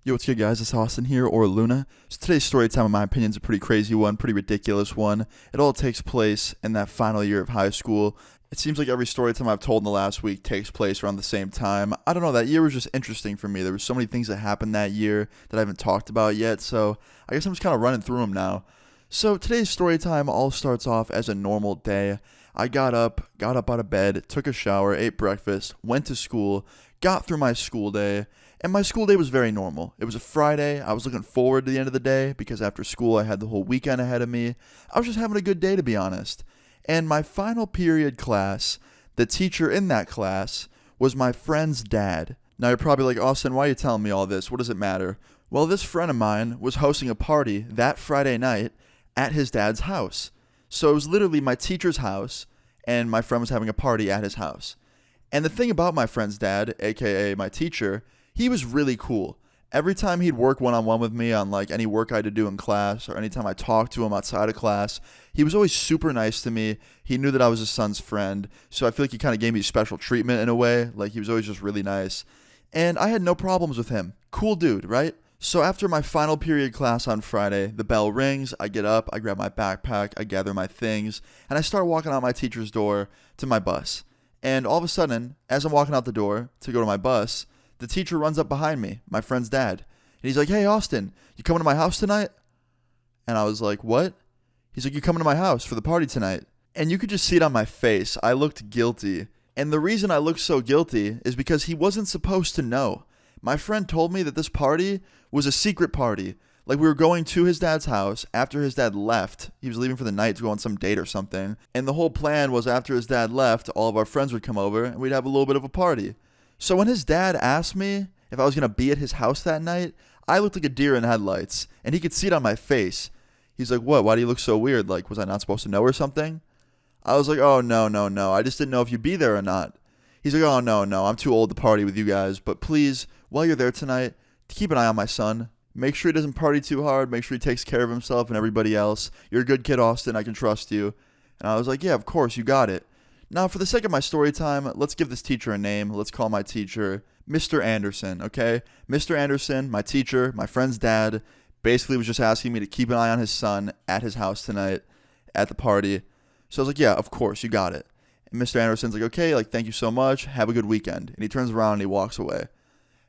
Yo, what's good, guys? It's Austin here, or Luna. So today's story time, in my opinion, is a pretty crazy one, pretty ridiculous one. It all takes place in that final year of high school. It seems like every story time I've told in the last week takes place around the same time. I don't know, that year was just interesting for me. There were so many things that happened that year that I haven't talked about yet, so I guess I'm just kind of running through them now. So today's story time all starts off as a normal day. I got up out of bed, took a shower, ate breakfast, went to school, got through my school day, and my school day was very normal. It was a Friday. I was looking forward to the end of the day because after school I had the whole weekend ahead of me. I was just having a good day, to be honest. And my final period class, the teacher in that class was my friend's dad. Now you're probably like, Austin, why are you telling me all this? What does it matter? Well, this friend of mine was hosting a party that Friday night at his dad's house. So it was literally my teacher's house, and my friend was having a party at his house. And the thing about my friend's dad, aka my teacher, he was really cool. Every time he'd work one-on-one with me on like any work I had to do in class or anytime I talked to him outside of class, he was always super nice to me. He knew that I was his son's friend, so I feel like he kind of gave me special treatment in a way. Like he was always just really nice. And I had no problems with him. Cool dude, right? So after my final period class on Friday, the bell rings, I get up, I grab my backpack, I gather my things, and I start walking out my teacher's door to my bus. And all of a sudden, as I'm walking out the door to go to my bus, the teacher runs up behind me, my friend's dad. And he's like, "Hey, Austin, you coming to my house tonight?" And I was like, "What?" He's like, "You coming to my house for the party tonight?" And you could just see it on my face. I looked guilty. And the reason I looked so guilty is because he wasn't supposed to know. My friend told me that this party was a secret party. Like we were going to his dad's house after his dad left. He was leaving for the night to go on some date or something. And the whole plan was after his dad left, all of our friends would come over and we'd have a little bit of a party. So when his dad asked me if I was going to be at his house that night, I looked like a deer in headlights, and he could see it on my face. He's like, "What? Why do you look so weird? Like, was I not supposed to know or something?" I was like, "Oh, no, no, no. I just didn't know if you'd be there or not." He's like, "Oh, no, no. I'm too old to party with you guys, but please, while you're there tonight, keep an eye on my son. Make sure he doesn't party too hard. Make sure he takes care of himself and everybody else. You're a good kid, Austin. I can trust you." And I was like, "Yeah, of course. You got it." Now, for the sake of my story time, let's give this teacher a name. Let's call my teacher Mr. Anderson, okay? Mr. Anderson, my teacher, my friend's dad, basically was just asking me to keep an eye on his son at his house tonight at the party. So I was like, "Yeah, of course, you got it." And Mr. Anderson's like, "Okay, like, thank you so much. Have a good weekend." And he turns around and he walks away.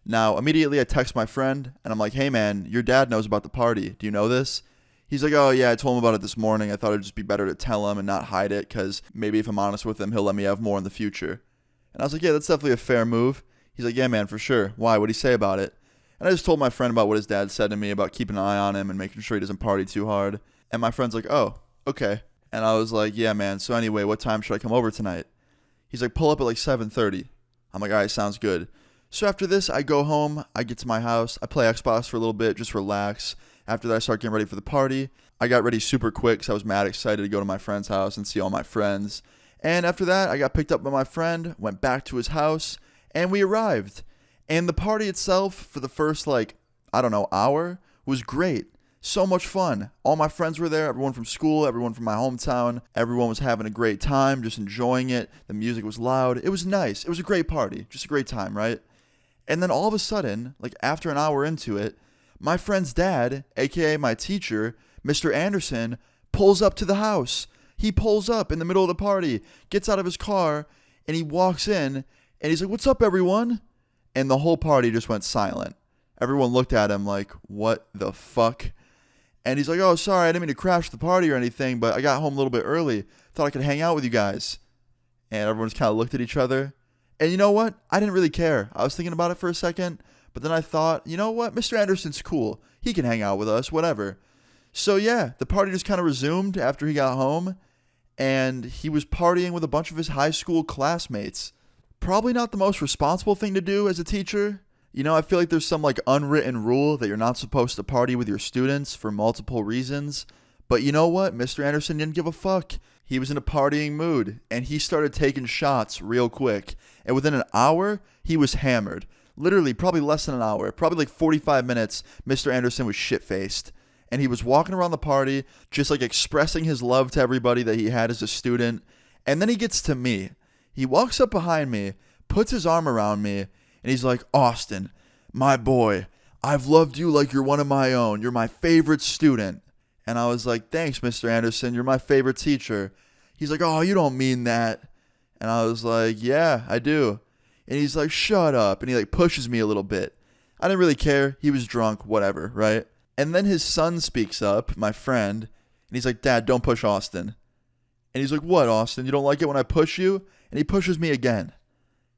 Now, immediately I text my friend, and I'm like, "Hey, man, your dad knows about the party. Do you know this?" He's like, "Oh, yeah, I told him about it this morning. I thought it'd just be better to tell him and not hide it, because maybe if I'm honest with him, he'll let me have more in the future." And I was like, "Yeah, that's definitely a fair move." He's like, "Yeah, man, for sure. Why? What'd he say about it?" And I just told my friend about what his dad said to me about keeping an eye on him and making sure he doesn't party too hard. And my friend's like, "Oh, okay." And I was like, "Yeah, man, so anyway, what time should I come over tonight?" He's like, "Pull up at like 7:30. I'm like, "All right, sounds good." So after this, I go home, I get to my house, I play Xbox for a little bit, just relax. After that, I start getting ready for the party. I got ready super quick because I was mad excited to go to my friend's house and see all my friends. And after that, I got picked up by my friend, went back to his house, and we arrived. And the party itself, for the first, hour, was great. So much fun. All my friends were there, everyone from school, everyone from my hometown. Everyone was having a great time, just enjoying it. The music was loud. It was nice. It was a great party. Just a great time, right? And then all of a sudden, like after an hour into it, my friend's dad, aka my teacher, Mr. Anderson, pulls up to the house. He pulls up in the middle of the party, gets out of his car, and he walks in, and he's like, "What's up, everyone?" And the whole party just went silent. Everyone looked at him like, "What the fuck?" And he's like, "Oh, sorry, I didn't mean to crash the party or anything, but I got home a little bit early. Thought I could hang out with you guys." And everyone just kind of looked at each other. And you know what? I didn't really care. I was thinking about it for a second, but then I thought, you know what? Mr. Anderson's cool. He can hang out with us, whatever. So yeah, the party just kind of resumed after he got home, and he was partying with a bunch of his high school classmates. Probably not the most responsible thing to do as a teacher. You know, I feel like there's some like unwritten rule that you're not supposed to party with your students for multiple reasons. But you know what? Mr. Anderson didn't give a fuck. He was in a partying mood, and he started taking shots real quick. And within an hour, he was hammered. Literally, probably less than an hour. Probably like 45 minutes, Mr. Anderson was shit-faced. And he was walking around the party, just like expressing his love to everybody that he had as a student. And then he gets to me. He walks up behind me, puts his arm around me, and he's like, "Austin, my boy, I've loved you like you're one of my own. You're my favorite student. And I was like, thanks, Mr. Anderson. You're my favorite teacher. He's like, oh, you don't mean that. And I was like, yeah, I do. And he's like, shut up. And he like pushes me a little bit. I didn't really care. He was drunk, whatever, right? And then his son speaks up, my friend, and he's like, Dad, don't push Austin. And he's like, what, Austin? You don't like it when I push you? And he pushes me again.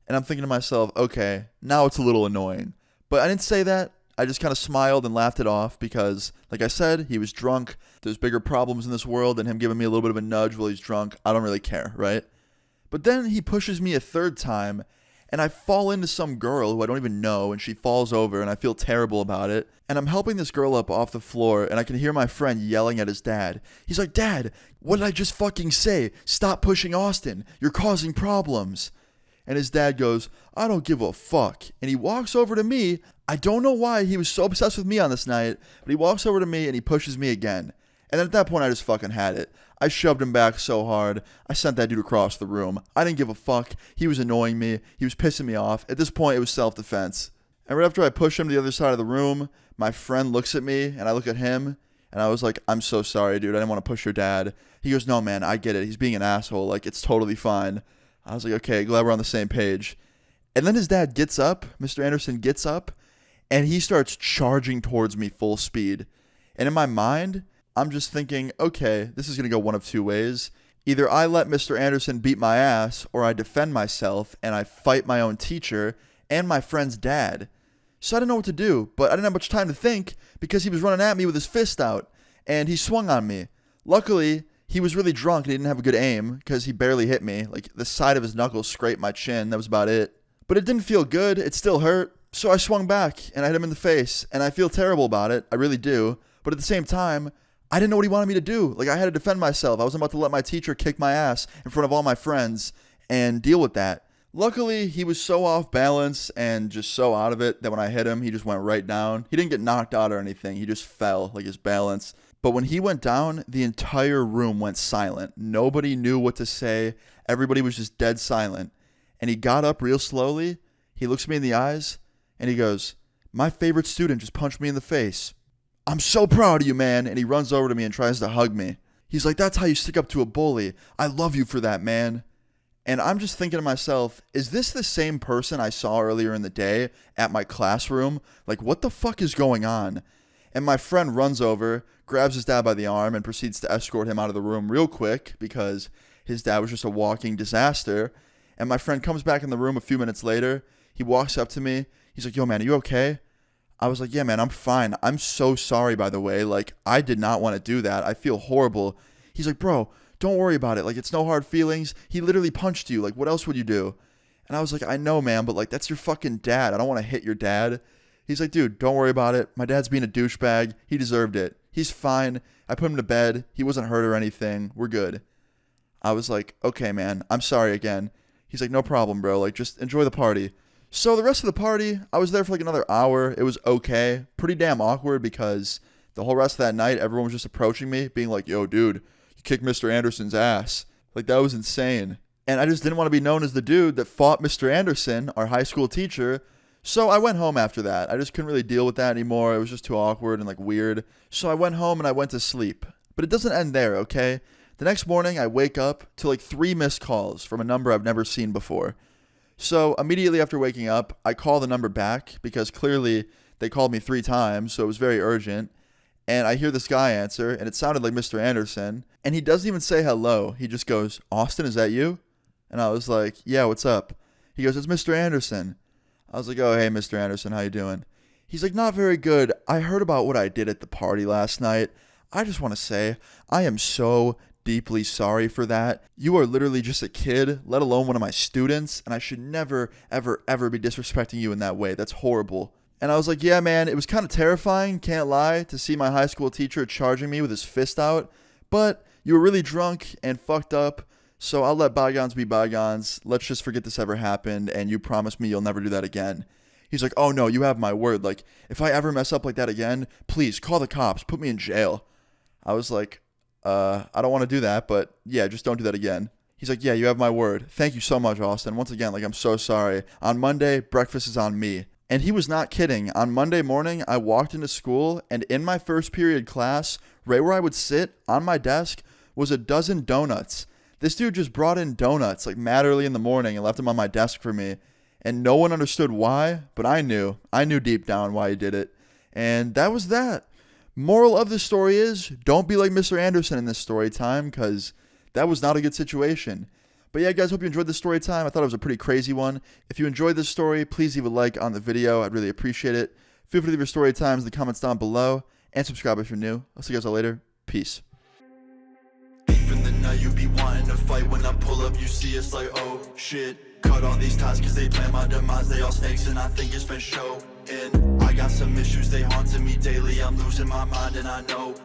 And I'm thinking to myself, okay, now it's a little annoying. But I didn't say that. I just kind of smiled and laughed it off because, like I said, he was drunk. There's bigger problems in this world than him giving me a little bit of a nudge while he's drunk. I don't really care, right? But then he pushes me a third time, and I fall into some girl who I don't even know, and she falls over, and I feel terrible about it. And I'm helping this girl up off the floor, and I can hear my friend yelling at his dad. He's like, Dad, what did I just fucking say? Stop pushing Austin. You're causing problems. And his dad goes, I don't give a fuck. And he walks over to me. I don't know why he was so obsessed with me on this night, but he walks over to me and he pushes me again. And then at that point, I just fucking had it. I shoved him back so hard. I sent that dude across the room. I didn't give a fuck. He was annoying me. He was pissing me off. At this point, it was self-defense. And right after I push him to the other side of the room, my friend looks at me and I look at him. And I was like, I'm so sorry, dude. I didn't want to push your dad. He goes, no, man, I get it. He's being an asshole. Like, it's totally fine. I was like, okay, glad we're on the same page. And then his dad gets up, Mr. Anderson gets up, and he starts charging towards me full speed. And in my mind, I'm just thinking, okay, this is going to go one of two ways. Either I let Mr. Anderson beat my ass, or I defend myself, and I fight my own teacher and my friend's dad. So I didn't know what to do, but I didn't have much time to think because he was running at me with his fist out, and he swung on me. Luckily, he was really drunk and he didn't have a good aim because he barely hit me. Like, the side of his knuckles scraped my chin. That was about it. But it didn't feel good. It still hurt. So I swung back and I hit him in the face. And I feel terrible about it. I really do. But at the same time, I didn't know what he wanted me to do. Like, I had to defend myself. I wasn't about to let my teacher kick my ass in front of all my friends and deal with that. Luckily, he was so off balance and just so out of it that when I hit him, he just went right down. He didn't get knocked out or anything. He just fell, like his balance. But when he went down, the entire room went silent. Nobody knew what to say. Everybody was just dead silent. And he got up real slowly. He looks me in the eyes and he goes, my favorite student just punched me in the face. I'm so proud of you, man. And he runs over to me and tries to hug me. He's like, that's how you stick up to a bully. I love you for that, man. And I'm just thinking to myself, is this the same person I saw earlier in the day at my classroom? Like, what the fuck is going on? And my friend runs over, grabs his dad by the arm, and proceeds to escort him out of the room real quick because his dad was just a walking disaster. And my friend comes back in the room a few minutes later. He walks up to me. He's like, yo, man, are you okay? I was like, yeah, man, I'm fine. I'm so sorry, by the way. Like, I did not want to do that. I feel horrible. He's like, bro, don't worry about it. Like, it's no hard feelings. He literally punched you. Like, what else would you do? And I was like, I know, man, but like, that's your fucking dad. I don't want to hit your dad. He's like, dude, don't worry about it. My dad's being a douchebag. He deserved it. He's fine. I put him to bed. He wasn't hurt or anything. We're good. I was like, okay, man, I'm sorry again. He's like, no problem, bro. Like, just enjoy the party. So the rest of the party, I was there for like another hour. It was okay. Pretty damn awkward because the whole rest of that night, everyone was just approaching me, being like, yo, dude, you kicked Mr. Anderson's ass. Like, that was insane. And I just didn't want to be known as the dude that fought Mr. Anderson, our high school teacher. So I went home after that. I just couldn't really deal with that anymore. It was just too awkward and like weird. So I went home and I went to sleep. But it doesn't end there, okay? The next morning I wake up to like 3 missed calls from a number I've never seen before. So immediately after waking up, I call the number back because clearly they called me 3 times, so it was very urgent. And I hear this guy answer, and it sounded like Mr. Anderson. And he doesn't even say hello. He just goes, Austin, is that you? And I was like, yeah, what's up? He goes, it's Mr. Anderson. I was like, oh, hey, Mr. Anderson, how you doing? He's like, not very good. I heard about what I did at the party last night. I just want to say, I am so deeply sorry for that. You are literally just a kid, let alone one of my students, and I should never, ever, ever be disrespecting you in that way. That's horrible. And I was like, yeah, man, it was kind of terrifying, can't lie, to see my high school teacher charging me with his fist out. But you were really drunk and fucked up, so I'll let bygones be bygones. Let's just forget this ever happened, and you promise me you'll never do that again. He's like, oh, no, you have my word. Like, if I ever mess up like that again, please call the cops. Put me in jail. I was like, I don't want to do that, but yeah, just don't do that again. He's like, yeah, you have my word. Thank you so much, Austin. Once again, like, I'm so sorry. On Monday, breakfast is on me. And he was not kidding. On Monday morning, I walked into school, and in my first period class, right where I would sit on my desk, was a dozen donuts. This dude just brought in donuts like mad early in the morning and left them on my desk for me. And no one understood why, but I knew. I knew deep down why he did it. And that was that. Moral of the story is, don't be like Mr. Anderson in this story time, because that was not a good situation. But yeah, guys, hope you enjoyed this story time. I thought it was a pretty crazy one. If you enjoyed this story, please leave a like on the video. I'd really appreciate it. Feel free to leave your story times in the comments down below. And subscribe if you're new. I'll see you guys all later. Peace. Even the night you be wanting to fight. When I pull up, you see it's like, oh shit. Cut all these ties cause they plan my demise. They all snakes and I think it's been showing. I got some issues, they haunting me daily. I'm losing my mind and I know